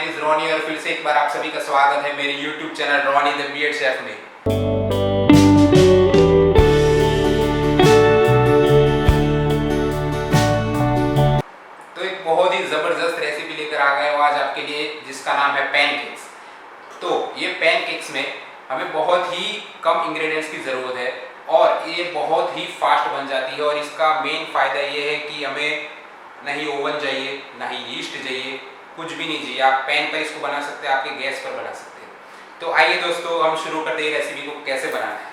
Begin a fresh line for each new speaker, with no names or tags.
Name is Ronnie और फिर से एक बार आप सभी का स्वागत है मेरे YouTube channel Ronnie the BEd chef में। तो एक बहुत ही जबरदस्त रेसिपी लेकर आ गए हो आज आपके लिए, जिसका नाम है पैनकेक्स। तो ये पैनकेक्स में हमें बहुत ही कम इंग्रेडिएंट्स की ज़रूरत है और ये बहुत ही फास्ट बन जाती है। और इसका मेन फ़ायदा ये है कि हमें नहीं ओवन चाहिए, ना ही यीस्ट चाहिए, कुछ भी नहीं चाहिए। आप पैन पर इसको बना सकते हैं, आपके गैस पर बना सकते हैं। तो आइए दोस्तों, हम शुरू करते हैं रेसिपी को कैसे बनाना है।